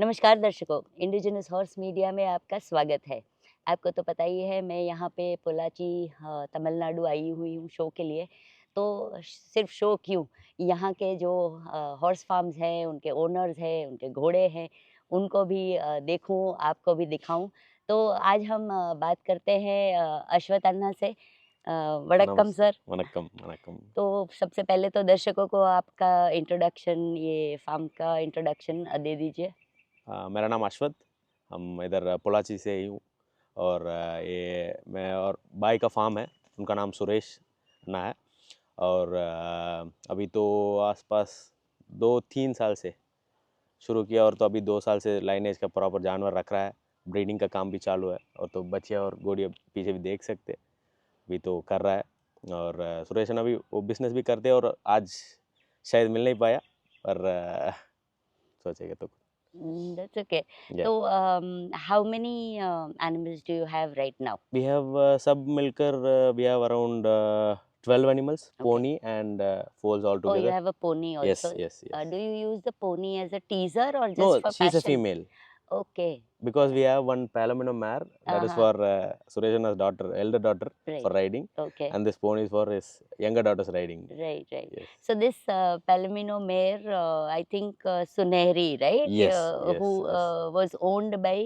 नमस्कार दर्शकों, indigenous horse media में आपका स्वागत है। आपको तो पता ही है मैं यहाँ पे पोलाची तमिलनाडु आई हुई हूँ शो के लिए। तो सिर्फ शो क्यों, यहाँ के जो हॉर्स फार्म्स हैं, उनके ओनर्स हैं, उनके घोड़े हैं, उनको भी देखूँ, आपको भी दिखाऊँ। तो आज हम बात करते हैं अश्वथ अन्ना से। वड़क्कम नमस्ते, सर। वनक्कम, वनक्कम। तो सबसे पहले तो दर्शकों को आपका इंट्रोडक्शन, ये फार्म का इंट्रोडक्शन दे दीजिए। मेरा नाम अश्वथ, हम इधर पोलाची से ही हूँ और ये मैं और भाई का फार्म है, उनका नाम सुरेश ना है और अभी तो आसपास 2-3 साल से शुरू किया और तो अभी 2 साल से लाइनेज का प्रॉपर जानवर रख रहा है, ब्रीडिंग का काम भी चालू है और तो बच्चे और घोड़ियाँ पीछे भी देख सकते, अभी तो कर रहा है और सुरेश अभी वो बिजनेस भी करते हैं और आज शायद मिल नहीं पाया पर सोचेगा तो That's okay. yeah. So, how many animals do you have right now? We have सब मिलकर we have around 12 animals, Okay. pony and foals all Oh, you together. have a pony Yes, also. yes, yes. Do you use the pony as a teaser or just No, for she's a passion? female Okay. because we have one Palomino mare that is Uh-huh. for Sureshana's daughter, elder daughter for Right. riding, Okay. and this pony is for his younger daughter's riding. Right, right. Yes, So this Palomino mare, I think Sunehri, right? yes, yes, Who yes. was owned by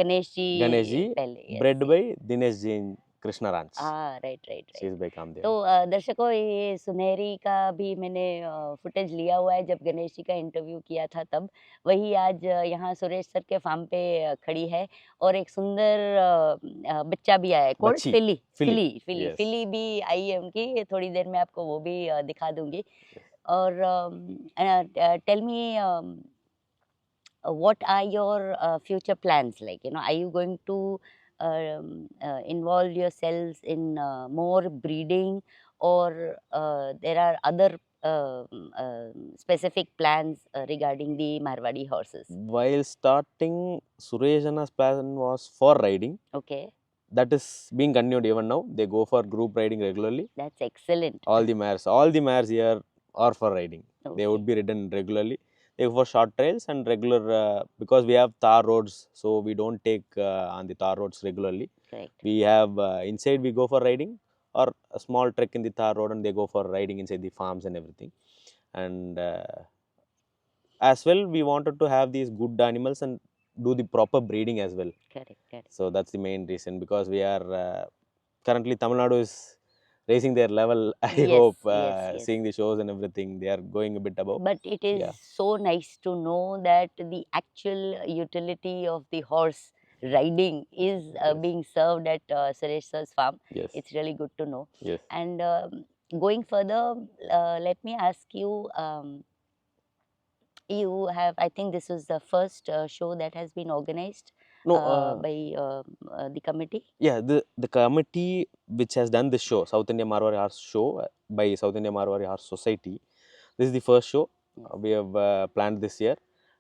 Ganesh Ganesh ji. ji, Pehle. Yes, bred yes. by Dinesh ji in Krishna Ranch. Right right She right. is by Kamdev. तो दर्शकों, ये सुनहरी का भी मैंने footage लिया हुआ है, जब गणेश जी का इंटरव्यू किया था तब। वही आज यहाँ सुरेश सर के फार्म पे खड़ी है और एक सुंदर बच्चा भी आया है। कौन? Bachi, फिली Philly. फिली फिली Yes. फिली भी आई है उनकी, थोड़ी देर में आपको वो भी दिखा दूंगी। Yes. और tell me, what are your future plans, like, are you going to involve yourselves in more breeding, or there are other specific plans regarding the Marwadi horses? While starting, Sureshana's plan was for riding. Okay, That is being continued even now. They go for group riding regularly. that's excellent. All the mares here are for riding. They would Okay, be ridden regularly. They go for short trails and regular because we have tar roads, so we don't take on the tar roads regularly. correct. We have inside we go for riding or a small trek in the tar road and they go for riding inside the farms and everything. And as well, we wanted to have these good animals and do the proper breeding as well. Correct, correct. So that's the main reason because we are currently Tamil Nadu is raising their level. I Yes, hope yes, yes. seeing the shows and everything, they are going a bit above. But it is Yeah. so nice to know that the actual utility of the horse riding is Yes. being served at Suresh sir's farm. Yes. It's really good to know. Yes. And going further, let me ask you, you have, I think this was the first show that has been organized No. by the committee. Yeah. The committee which has done this show, South India Marwari Horse Show by South India Marwari Horse Society. This is the first show we have planned this year,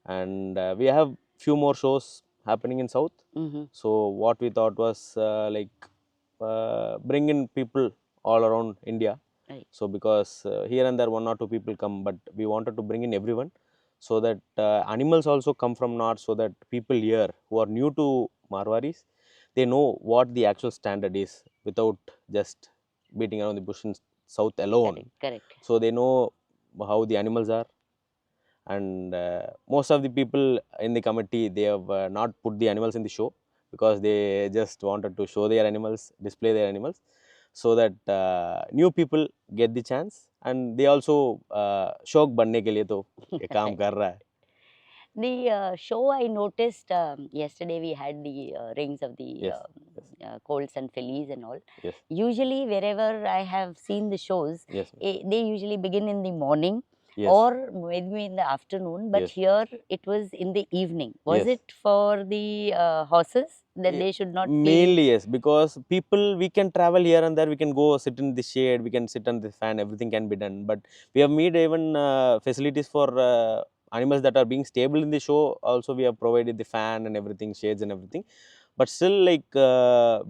and we have few more shows happening in South. Mm-hmm. So what we thought was bring in people all around India. Right. So because here and there 1 or 2 people come, but we wanted to bring in everyone, so that animals also come from north, so that people here who are new to Marwaris, they know what the actual standard is without just beating around the bush in south alone. Correct, correct. So they know how the animals are, and most of the people in the committee, they have not put the animals in the show because they just wanted to show their animals, display their animals, so that new people get the chance, and they also शौक बनने के लिए तो ये काम कर रहा है. The show I noticed, yesterday we had the rings of the Yes, yes. colts and fillies and all. Yes. Usually wherever I have seen the shows, Yes. they usually begin in the morning. Yes. Or maybe in the afternoon, but Yes. here it was in the evening. Was Yes. it for the horses that they should not feel? Mainly yes, because people, we can travel here and there, we can go sit in the shade, we can sit on the fan, everything can be done. But we have made even facilities for animals that are being stable in the show. Also, we have provided the fan and everything, shades and everything. But still, like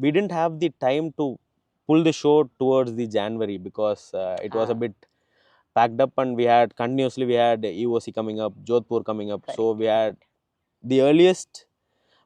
we didn't have the time to pull the show towards the January because it was a bit packed up, and we had continuously we had EOC coming up, Jodhpur coming up. Correct, So we had the earliest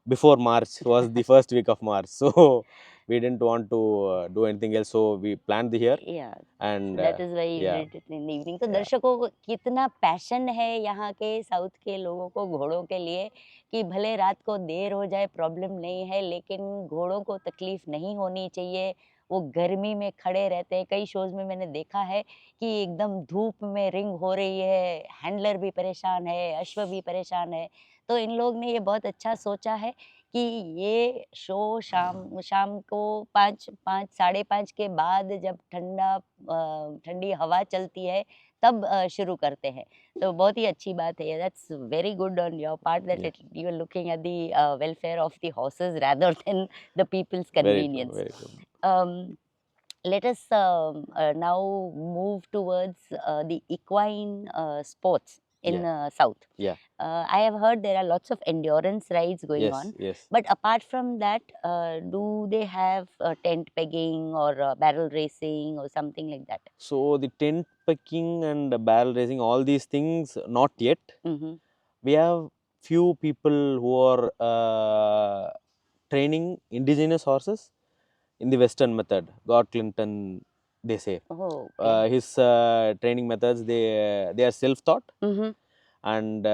before March was the first week of March. So we didn't want to do anything else. So we planned the year. Yeah, And that is why you yeah, did it in the evening. तो yeah, दर्शकों को कितना passion है यहाँ के south के लोगों को घोड़ों के लिए कि भले रात को देर हो जाए प्रॉब्लम नहीं है, लेकिन घोड़ों को तकलीफ नहीं होनी चाहिए। वो गर्मी में खड़े रहते हैं। कई शोज में मैंने देखा है कि एकदम धूप में रिंग हो रही है, हैंडलर भी परेशान है, अश्व भी परेशान है। तो इन लोग ने ये बहुत अच्छा सोचा है कि ये शो शाम शाम को 5 साढ़े 5 के बाद जब ठंडी हवा चलती है तब शुरू करते हैं। तो बहुत ही अच्छी बात है। That's very good on your part that yeah. You are looking at the welfare of the horses rather than the peoples Very true, convenience. very true. Let us now move towards the equine sports in Yeah, South. yeah, I have heard there are lots of endurance rides going yes, on, yes. but apart from that, do they have tent pegging or barrel racing or something like that? So the tent pecking and the barrel racing, all these things, not yet. Mm-hmm. We have few people who are training indigenous horses in the Western method. God Clinton, they say. Oh, okay. His training methods, they are self-taught. Mm-hmm. And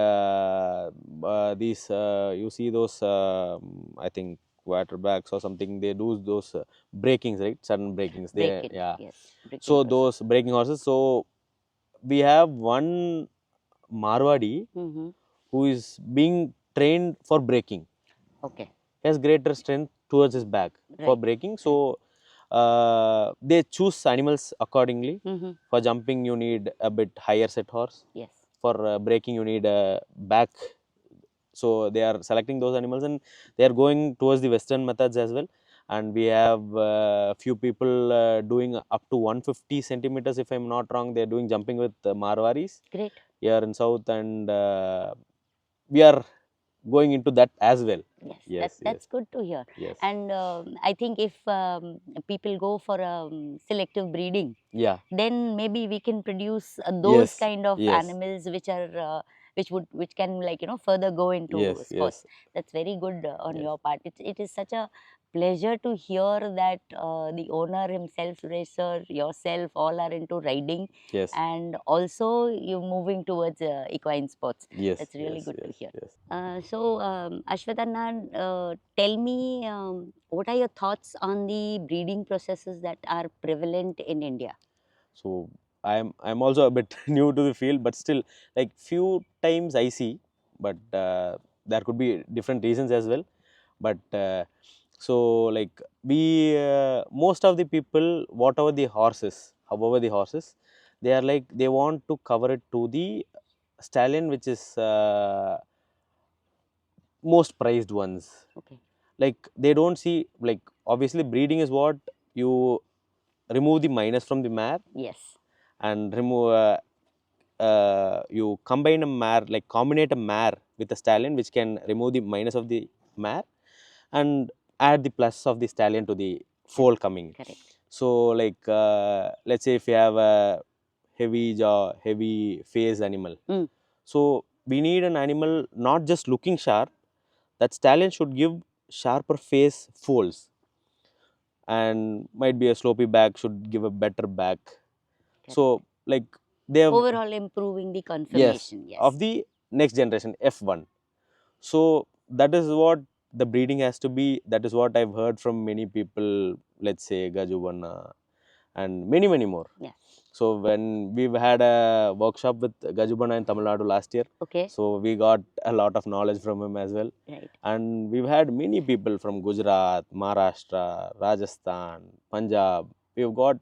these you see those I think quarterbacks or something, they do those breakings, right? Sudden breakings, they, Breaking, yeah. yes, breaking So process. those breaking horses. So we have one Marwadi Mm-hmm. who is being trained for breaking. Okay, He has greater strength towards his back for right, breaking. right. So they choose animals accordingly. Mm-hmm. For jumping, you need a bit higher set horse. Yes. For breaking, you need a back. So they are selecting those animals, and they are going towards the Western methods as well. And we have few people doing up to 150 centimeters, if I'm not wrong. They are doing jumping with Marwaris Great. here in South, and we are going into that as well. Yes, Yes, that's yes, good to hear. yes. And I think if people go for selective breeding, Yeah. then maybe we can produce those Yes, kind of yes, animals which are which can, like, further go into yes, sports. yes, That's very good on yes, your part. It is such a pleasure to hear that the owner himself, racer, yourself, all are into riding, yes, and also you moving towards equine sports. yes, That's really yes, good to yes, hear. yes. So, Ashwath Anna, tell me, what are your thoughts on the breeding processes that are prevalent in India? So I'm also a bit new to the field, but still, like few times I see, but there could be different reasons as well. But so like we most of the people, whatever the horses, however the horses, they are like they want to cover it to the stallion, which is most prized ones. Okay. Like they don't see, like obviously breeding is what you remove the minus from the mare Yes. and remove you combine a mare, like combinate a mare with a stallion, which can remove the minus of the mare and add the plus of the stallion to the foal Correct. coming. Correct. So like let's say if you have a heavy jaw, heavy face animal, Mm. so we need an animal not just looking sharp. That stallion should give sharper face folds, and might be a slopey back should give a better back. Correct. So like they have, Overall, improving the yes, conformation. Yes. of the next generation F1. So that is what the breeding has to be. That is what I've heard from many people, let's say Gajubana and many more. Yeah. So when we've had a workshop with Gajubana in Tamil Nadu last year, Okay. so we got a lot of knowledge from him as well. Right. And we've had many people from Gujarat, Maharashtra, Rajasthan, Punjab. We've got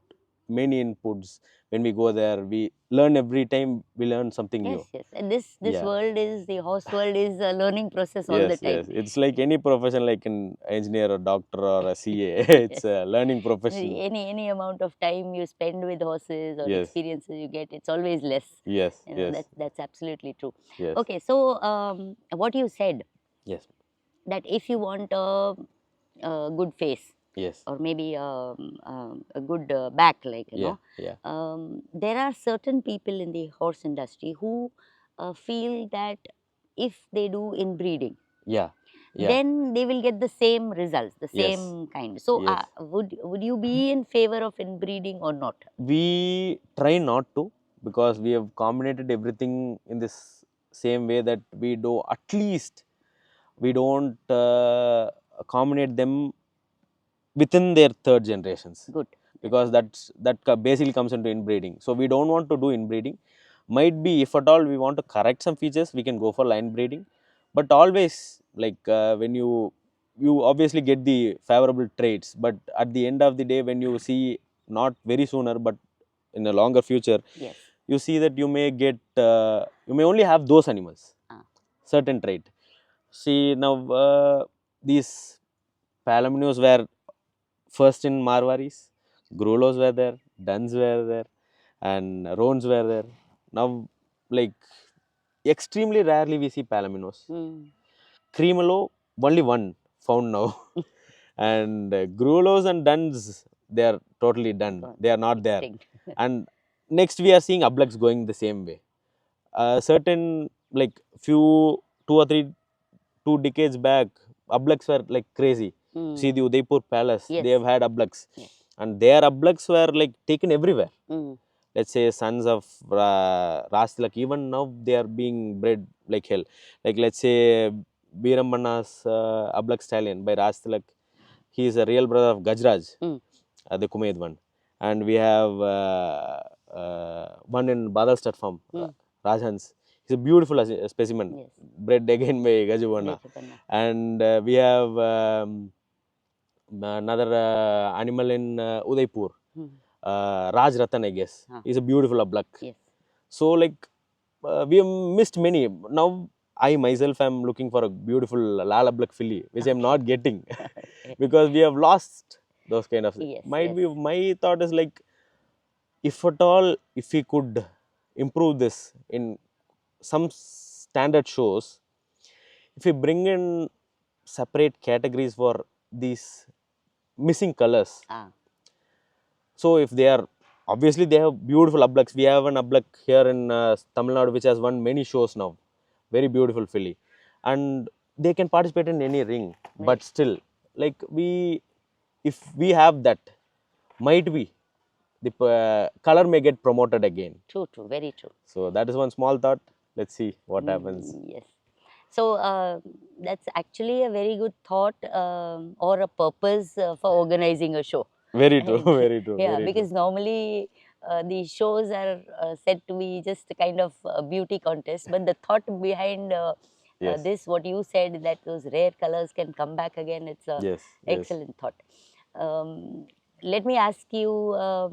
many inputs. When we go there, we learn every time, we learn something Yes. new. Yes. And this Yeah. world is the horse world is a learning process all the Yes, time. yes. It's like any profession, like an engineer or doctor or a CA. It's Yes. a learning profession. Any amount of time you spend with horses or Yes, experiences you get, it's always less. yes, yes, That's absolutely true. yes, Okay, so what you said, yes, that if you want a good face yes, or maybe a good back, like, yeah, yeah, there are certain people in the horse industry who feel that if they do inbreeding, Yeah. Yeah. then they will get the same results, the Yes. same kind. So, Yes. would you be in favor of inbreeding or not? We try not to, because we have combinated everything in this same way that we do, at least we don't combinate them within their third generations, Good. because basically comes into inbreeding. So we don't want to do inbreeding. Might be, if at all we want to correct some features, we can go for line breeding. But always, like, when you obviously get the favorable traits, but at the end of the day, when you see, not very sooner but in a longer future, Yes. you see that you may only have those animals, Ah. certain trait. See, now, these Palominios were first in Marwaris, Grulos were there, Duns were there, and Roans were there. Now, like, extremely rarely we see Palominos. Mm. Creamolo, only one found now. And Grulos and Duns, they are totally done. Gone. They are not there. Extinct. And next we are seeing Ablaks going the same way. Certain, like, few, 2 or 3 decades back, Ablaks were like crazy. See the Udaipur Palace, Yes. they have had Ablaks. Yes. And their Ablaks were like taken everywhere. Mm. Let's say sons of Rastilak, even now they are being bred like hell. Like, let's say Biramana's Ablak stallion by Rastilak, he is a real brother of Gajraj, Mm. the Kumaid one. And we have one in Badalstat farm, Rajhans. He's a beautiful specimen, Yes. bred again by Gajuvanna. Gajapanna. And we have another animal in Udaipur, Raj Ratan, I guess. He's a beautiful Ablak. Yes. So, like, we have missed many. Now, I myself am looking for a beautiful Lal Ablak filly, which I'm not getting because we have lost those kind of. Yes, Might yes. be, my thought is like, if at all, if we could improve this in some standard shows, if we bring in separate categories for these missing colors. Ah. So if they are, obviously they have beautiful ablaks. We have an ablak here in Tamil Nadu which has won many shows now. Very beautiful filly. And they can participate in any ring. But still, like, if we have that, might be, the color may get promoted again. True, true, very true. So that is one small thought. Let's see what happens. Yes. So that's actually a very good thought, or a purpose for organizing a show. Very true, very true. Yeah, very because true. normally these shows are said to be just a kind of beauty contest, but the thought behind Yes. this, what you said, that those rare colors can come back again, it's a Yes, yes. excellent thought. Let me ask you a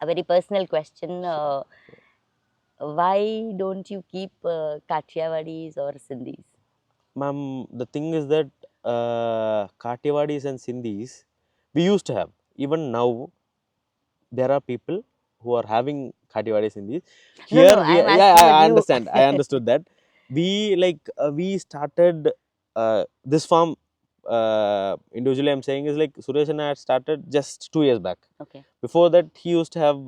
very personal question. Why don't you keep Kathiawadis or Sindhis? Ma'am, the thing is that Kathiawadis and Sindhis, we used to have. Even now, there are people who are having Kathiawari Sindhis. No, Here, no, we, I'm yeah, asking I you. understand. I understood that. We started this farm, individually I'm saying, is like Suresh and I had started just 2 years back. Okay. Before that, he used to have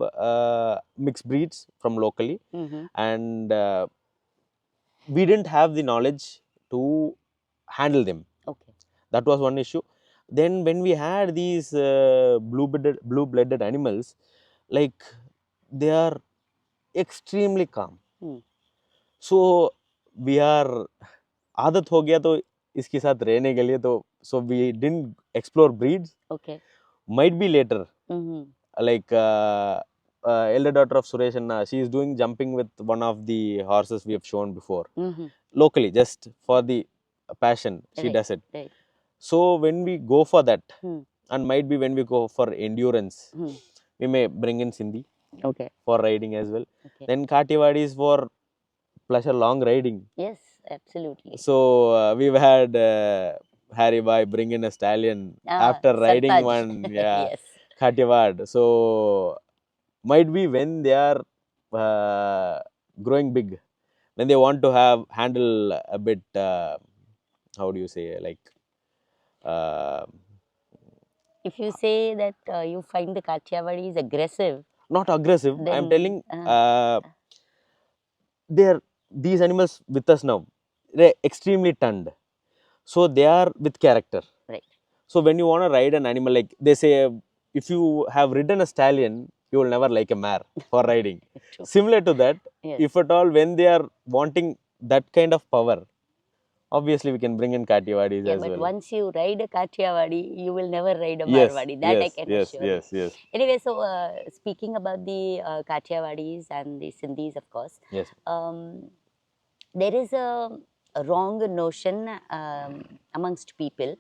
mixed breeds from locally. Mm-hmm. And we didn't have the knowledge to handle them. Okay. That was one issue. Then when we had these blue-blooded animals, like, they are extremely calm. So we are आदत हो गया तो इसके साथ रहने के लिए तो, so we didn't explore breeds. Okay. Might be later. Mm-hmm. Like, elder daughter of Suresh Anna, she is doing jumping with one of the horses we have shown before. Mm-hmm. Locally, just for the passion, she Right, does it. right. So when we go for that, and might be when we go for endurance, we may bring in Sindhi. Okay. For riding as well. Okay. Then Kathiawadi is for pleasure, long riding. Yes, absolutely. So we've had Harry Bhai bring in a stallion after riding Sartaj. one, yeah, Yes. Kathiawad. So might be when they are growing big, when they want to handle a bit, how do you say, like, if you say that you find the Kathiawadi is aggressive, not aggressive, I'm then telling, these animals with us now, they're extremely turned. So they are with character. Right. So when you want to ride an animal, like they say, if you have ridden a stallion, you will never like a mare for riding. True. Similar to that, Yes. if at all when they are wanting that kind of power, obviously we can bring in Kathiawadis Yeah, as but well. once you ride a Kathiawari, you will never ride a Yes, Marwadi. That I yes, can yes, assure yes, you. yes, Anyway, so speaking about the Kathiawadis and the Sindhis, of course, yes, there is a wrong notion amongst people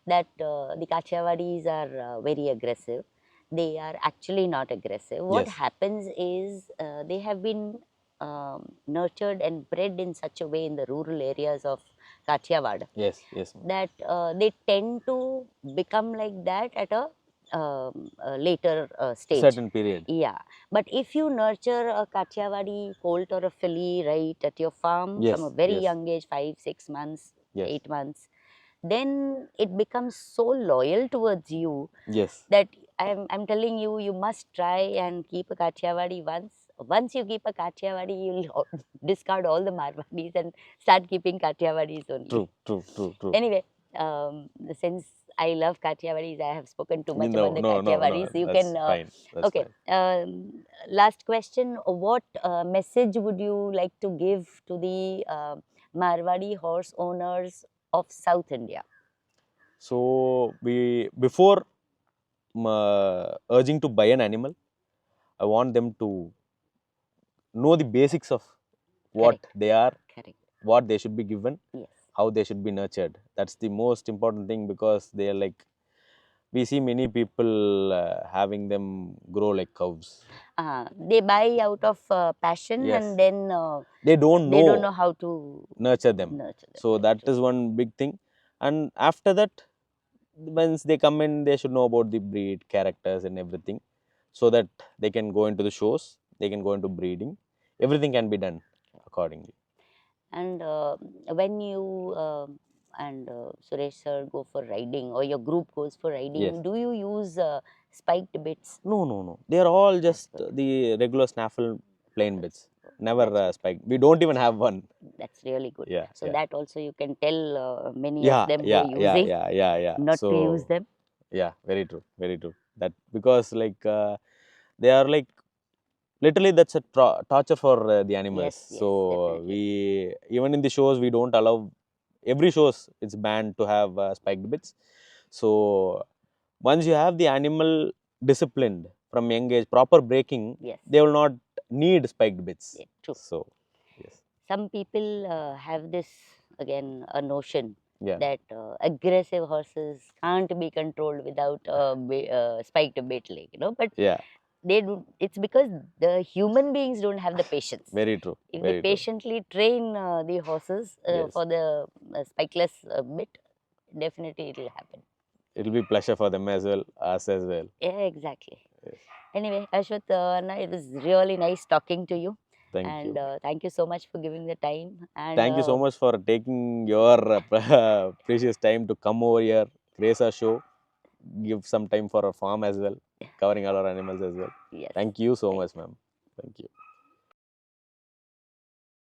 that the Kathiawadis are very aggressive. They are actually not aggressive. What yes, happens is they have been nurtured and bred in such a way in the rural areas of Kathiawad yes, yes, ma'am. that they tend to become like that at a later stage. Certain period. Yeah, but if you nurture a Kathiawadi colt or a filly right at your farm from a Yes, very yes, young age, 5, 6 months, yes, 8 months, then it becomes so loyal towards you yes, that I'm telling you, you must try and keep a Kathiawadi once. Once you keep a Kathiawadi, you'll discard all the Marwadis and start keeping Kathiawadis only. true, true, true, true. Anyway, since I love Kathiawadis, I have spoken too much No, about the no, no, no, Kathiawadis. You that's can, fine, that's okay. fine. Last question. What message would you like to give to the Marwadi horse owners of South India? So before urging to buy an animal, I want them to know the basics of what Correct. they are, Correct. what they should be given, Yes. how they should be nurtured. That's the most important thing, because they are like, we see many people having them grow like cows. They buy out of passion Yes, and then they don't they don't know know how to nurture them. nurture them. So Right. that is one big thing. And after that, once they come in, they should know about the breed, characters, and everything, so that they can go into the shows, they can go into breeding. Everything can be done accordingly. And when you and Suresh sir go for riding or your group goes for Yes. riding, do you use spiked bits? No, no, no. They are all That's just good. the regular snaffle plain bits. Never That's good. spiked. We don't even have one. That's really good. Yeah, So yeah. that also you can tell many of Yeah, them who are yeah, yeah, using yeah, yeah, yeah. not to use So, them. yeah, very true, very true. That, because like they are like, literally that's a torture for the animals. Yes, yes, So definitely. we, even in the shows, we don't allow, every shows it's banned to have spiked bits. So once you have the animal disciplined from young age, proper breaking, Yes, they will not need spiked bits. yeah, true. So yes, Some people have this again a notion yeah, that aggressive horses can't be controlled without a spiked bait leg, but yeah, they do. It's because the human beings don't have the patience. very true, If they very true. patiently train the horses Yes, for the spikeless bit, definitely it will happen. it will be pleasure for them as well, us as well. Yeah, exactly. Yes. Anyway, Ashwath, it was really nice talking to you, Thank and you. thank you so much for giving the time. And Thank you so much for taking your precious time to come over here, grace our show, give some time for our farm as well, covering all our animals as well. yes, Thank you so thank much, ma'am. Thank you.